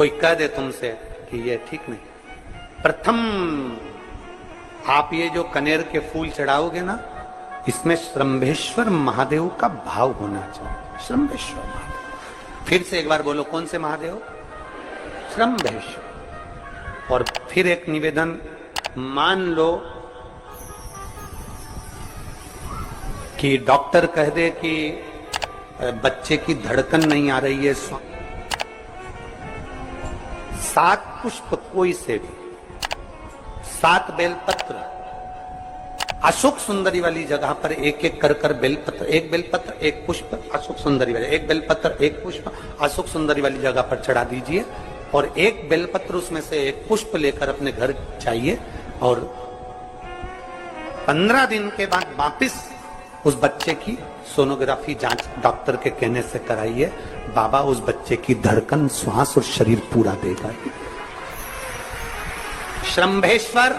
कोई कह दे तुमसे कि ये ठीक नहीं, प्रथम आप ये जो कनेर के फूल चढ़ाओगे ना, इसमें श्रंभेश्वर महादेव का भाव होना चाहिए। श्रंभेश्वर महादेव, फिर से एक बार बोलो, कौन से महादेव? श्रंभेश्वर। और फिर एक निवेदन, मान लो कि डॉक्टर कह दे कि बच्चे की धड़कन नहीं आ रही है, 7 पुष्प कोई से भी, 7 बेलपत्र, अशोक सुंदरी वाली जगह पर एक एक कर बेलपत्र, एक बेलपत्र एक पुष्प अशोक सुंदरी वाली, एक बेलपत्र एक पुष्प अशोक सुंदरी वाली जगह पर चढ़ा दीजिए, और एक बेलपत्र उसमें से एक पुष्प लेकर अपने घर जाइए, और 15 दिन के बाद वापिस उस बच्चे की सोनोग्राफी जांच डॉक्टर के कहने से कराइए। बाबा उस बच्चे की धड़कन, श्वास और शरीर पूरा देगा। श्रंभेश्वर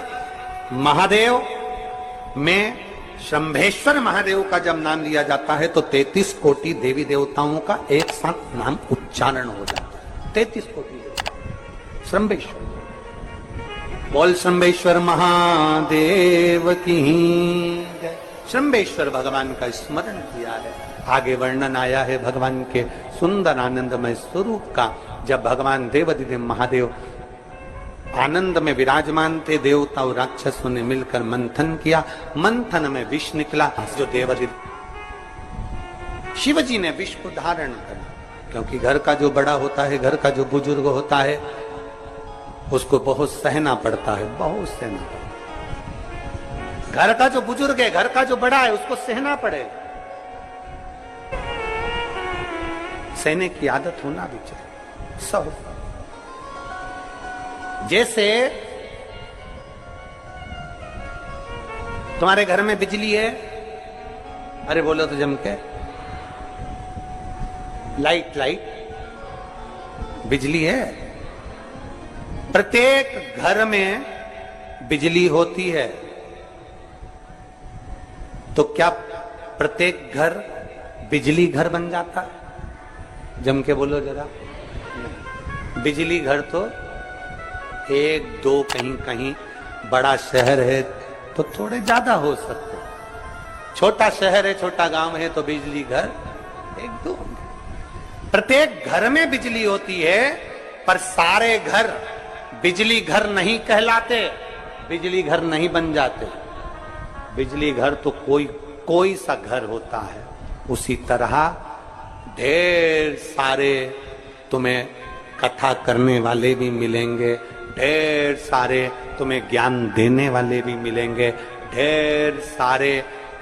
महादेव में, श्रंभेश्वर महादेव का जब नाम लिया जाता है तो 33 कोटि देवी देवताओं का एक साथ नाम उच्चारण हो जाता है। 33 कोटि श्रंभेश्वर। बोल श्रंभेश्वर महादेव की जय। श्रंभेश्वर भगवान का स्मरण किया है। आगे वर्णन आया है भगवान के सुंदर आनंदमय स्वरूप का। जब भगवान देवाधिदेव महादेव आनंद में विराजमान थे, देवता और राक्षसों ने मिलकर मंथन किया, मंथन में विष निकला, जो देवाधिदेव शिव जी ने विष को धारण कर, क्योंकि घर का जो बड़ा होता है, घर का जो बुजुर्ग होता है, उसको बहुत सहना पड़ता है, बहुत सहना पड़ता है। घर का जो बुजुर्ग है, घर का जो बड़ा है, उसको सहना पड़ेगा। सहने की आदत होना भी चाहिए सब। जैसे तुम्हारे घर में बिजली है, अरे बोलो तो जम के, लाइट बिजली है। प्रत्येक घर में बिजली होती है, तो क्या प्रत्येक घर बिजली घर बन जाता है? जम के बोलो जरा। बिजली घर तो 1 2 कहीं कहीं, बड़ा शहर है तो थोड़े ज्यादा हो सकते, छोटा शहर है, छोटा गांव है तो बिजली घर 1 2। प्रत्येक घर में बिजली होती है, पर सारे घर बिजली घर नहीं कहलाते, बिजली घर नहीं बन जाते। बिजली घर तो कोई सा घर होता है। उसी तरह ढेर सारे तुम्हें कथा करने वाले भी मिलेंगे, ढेर सारे तुम्हें ज्ञान देने वाले भी मिलेंगे, ढेर सारे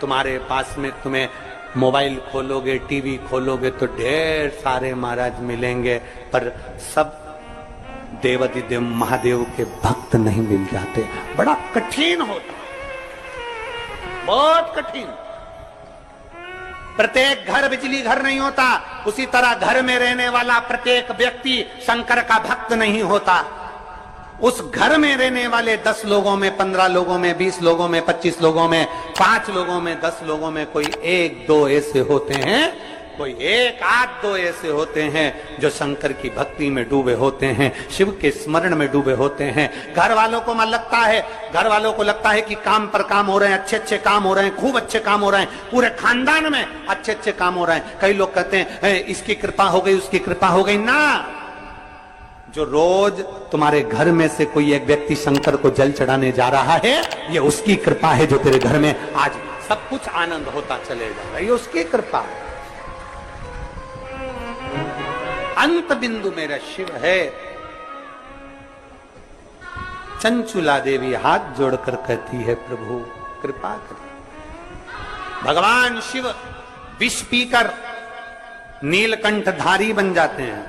तुम्हारे पास में, तुम्हें मोबाइल खोलोगे, टीवी खोलोगे तो ढेर सारे महाराज मिलेंगे, पर सब देवाधिदेव महादेव के भक्त नहीं मिल जाते। बड़ा कठिन होता, बहुत कठिन। प्रत्येक घर बिजली घर नहीं होता। उसी तरह घर में रहने वाला प्रत्येक व्यक्ति शंकर का भक्त नहीं होता। उस घर में रहने वाले 10 लोगों में, 15 लोगों में, 20 लोगों में, 25 लोगों में, 5 लोगों में, 10 लोगों में कोई 1 2 ऐसे होते हैं, कोई 1 8 2 ऐसे होते हैं जो शंकर की भक्ति में डूबे होते हैं, शिव के स्मरण में डूबे होते हैं। घर वालों को लगता है कि काम पर काम हो रहे हैं, अच्छे काम हो रहे हैं, खूब अच्छे काम हो रहे हैं, पूरे खानदान में अच्छे काम हो रहे हैं। कई लोग कहते हैं इसकी कृपा हो गई, उसकी कृपा हो गई। ना, जो रोज तुम्हारे घर में से कोई एक व्यक्ति शंकर को जल चढ़ाने जा रहा है, ये उसकी कृपा है, जो तेरे घर में आज सब कुछ आनंद होता चलेगा, ये उसकी कृपा है। अंत बिंदु मेरा शिव है। चंचुला देवी हाथ जोड़कर कहती है, प्रभु कृपा करिए। भगवान शिव विष पीकर नीलकंठधारी बन जाते हैं।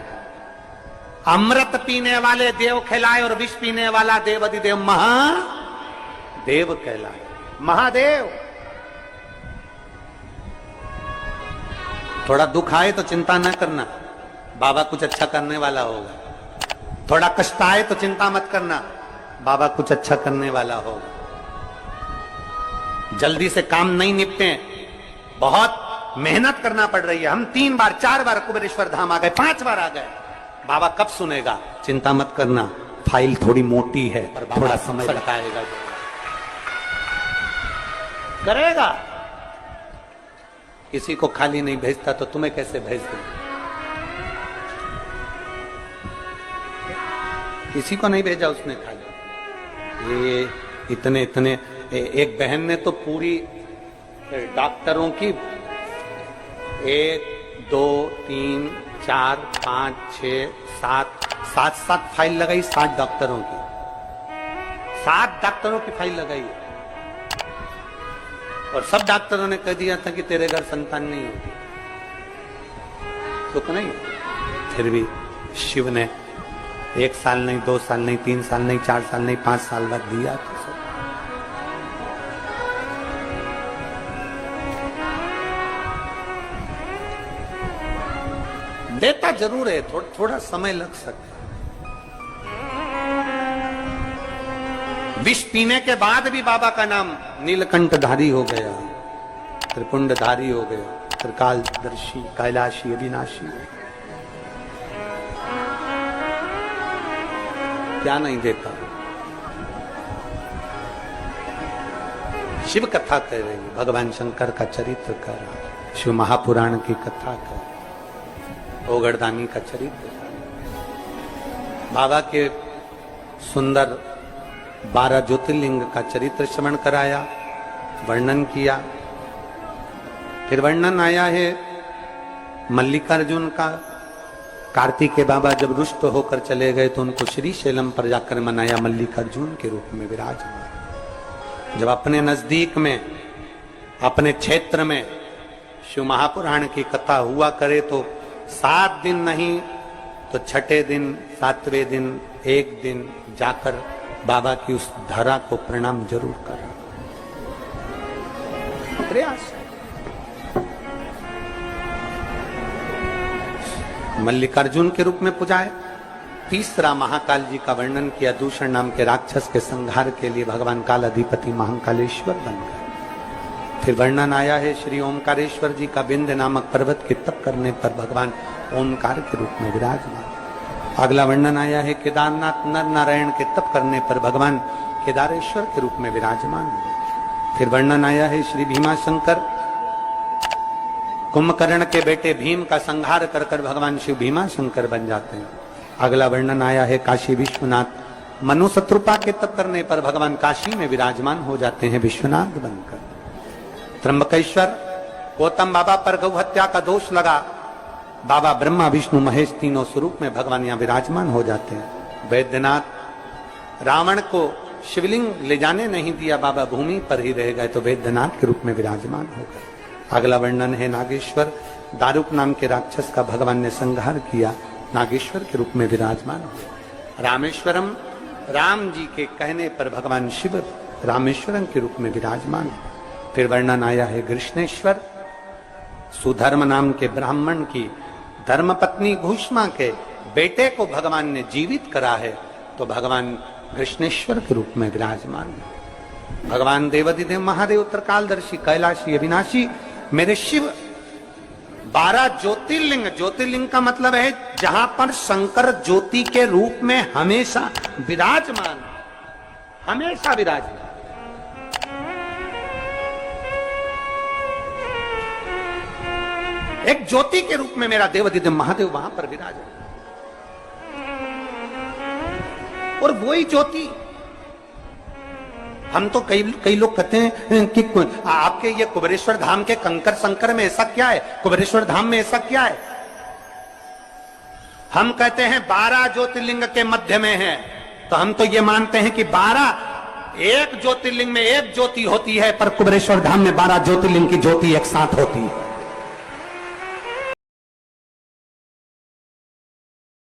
अमृत पीने वाले देव कहलाए और विष पीने वाला देवाधिदेव महादेव कहलाए। महादेव। थोड़ा दुख आए तो चिंता न करना, बाबा कुछ अच्छा करने वाला होगा। थोड़ा कष्ट आए तो चिंता मत करना, बाबा कुछ अच्छा करने वाला होगा। जल्दी से काम नहीं निपटे, बहुत मेहनत करना पड़ रही है। हम 3 बार 4 बार कुबेरेश्वर धाम आ गए, 5 बार आ गए, बाबा कब सुनेगा? चिंता मत करना, फाइल थोड़ी मोटी है, पर थोड़ा समय लगाएगा, करेगा। किसी को खाली नहीं भेजता तो तुम्हें कैसे भेज दे? किसी को नहीं भेजा उसने खाली। ये इतने इतने एक बहन ने तो पूरी डॉक्टरों की 1 2 3 4 5 6 7 फाइल लगाई, 7 डॉक्टरों की, 7 डॉक्टरों की फाइल लगाई। और सब डॉक्टरों ने कह दिया था कि तेरे घर संतान नहीं होगी, तो नहीं। फिर भी शिव ने 1 साल नहीं, 2 साल नहीं, 3 साल नहीं, 4 साल नहीं, 5 साल बाद दिया। तो सब देता जरूर है, थोड़ा समय लग सकता है। विष पीने के बाद भी बाबा का नाम नीलकंठधारी हो गया, त्रिपुंडधारी हो गया, त्रिकालदर्शी, कैलाशी, अविनाशी। क्या नहीं देता? शिव कथा कह रही, भगवान शंकर का चरित्र कर रहा, शिव महापुराण की कथा कर, ओगड़दानी का चरित्र, बाबा के सुंदर 12 ज्योतिर्लिंग का चरित्र श्रवण कराया, वर्णन किया। फिर वर्णन आया है मल्लिकार्जुन का। कार्तिकेय बाबा जब रुष्ट होकर चले गए तो उनको श्री शैलम पर जाकर मनाया, मल्लिकार्जुन के रूप में विराजमान। जब अपने नजदीक में, अपने क्षेत्र में शिव महापुराण की कथा हुआ करे तो 7 दिन नहीं तो छठे दिन, 7वें दिन, एक दिन जाकर बाबा की उस धरा को प्रणाम जरूर करा। प्रयास। मल्लिकार्जुन के रूप में पूजाए। तीसरा महाकाल जी का वर्णन किया, दूषण नाम के राक्षस के संहार के लिए भगवान काल अधिपति महाकालेश्वर बन गए। फिर वर्णन आया है श्री ओमकारेश्वर जी का, विंध्य नामक पर्वत के तप करने पर भगवान ओमकार के रूप में विराजमान। अगला वर्णन आया है केदारनाथ नर नारायण के तप करने पर भगवान केदारेश्वर के रूप में विराजमान। फिर वर्णन आया है श्री भीमाशंकर, कुंभकर्ण के बेटे भीम का संहार कर कर भगवान शिव भीमाशंकर बन जाते हैं। अगला वर्णन आया है काशी विश्वनाथ, मनु शत्रुपा के तप करने पर भगवान काशी में विराजमान हो जाते हैं विश्वनाथ बनकर। त्र्यंबकेश्वर, गौतम बाबा पर गौ हत्या का दोष लगा, बाबा ब्रह्मा विष्णु महेश तीनों स्वरूप में भगवान यहाँ विराजमान हो जाते हैं। वैद्यनाथ, रावण को शिवलिंग ले जाने नहीं दिया, बाबा भूमि पर ही रह गए तो वैद्यनाथ के रूप में विराजमान हो गए। अगला वर्णन है नागेश्वर, दारुक नाम के राक्षस का भगवान ने संहार किया, नागेश्वर के रूप में विराजमान हुए। रामेश्वरम, राम जी के कहने पर भगवान शिव रामेश्वरम के रूप में विराजमान। फिर वर्णन आया है कृष्णेश्वर, सुधर्म नाम के ब्राह्मण की धर्मपत्नी घुष्मा के बेटे को भगवान ने जीवित करा है तो भगवान कृष्णेश्वर के रूप में विराजमान। भगवान देवाधिदेव महादेव, त्रिकालदर्शी, कैलाशी, अविनाशी, मेरे शिव 12 ज्योतिर्लिंग। ज्योतिर्लिंग का मतलब है जहां पर शंकर ज्योति के रूप में हमेशा विराजमान, हमेशा विराजमान। एक ज्योति के रूप में मेरा देवाधिदेव महादेव वहां पर विराजमान। और वही ज्योति, हम तो कई लोग कहते हैं कि आपके ये कुबेरेश्वर धाम के कंकर संकर में ऐसा क्या है, कुबेरेश्वर धाम में ऐसा क्या है। हम कहते हैं 12 ज्योतिर्लिंग के मध्य में है, तो हम तो ये मानते हैं कि 12 एक ज्योतिर्लिंग में एक ज्योति होती है, पर कुबेरेश्वर धाम में 12 ज्योतिर्लिंग की ज्योति एक साथ होती है।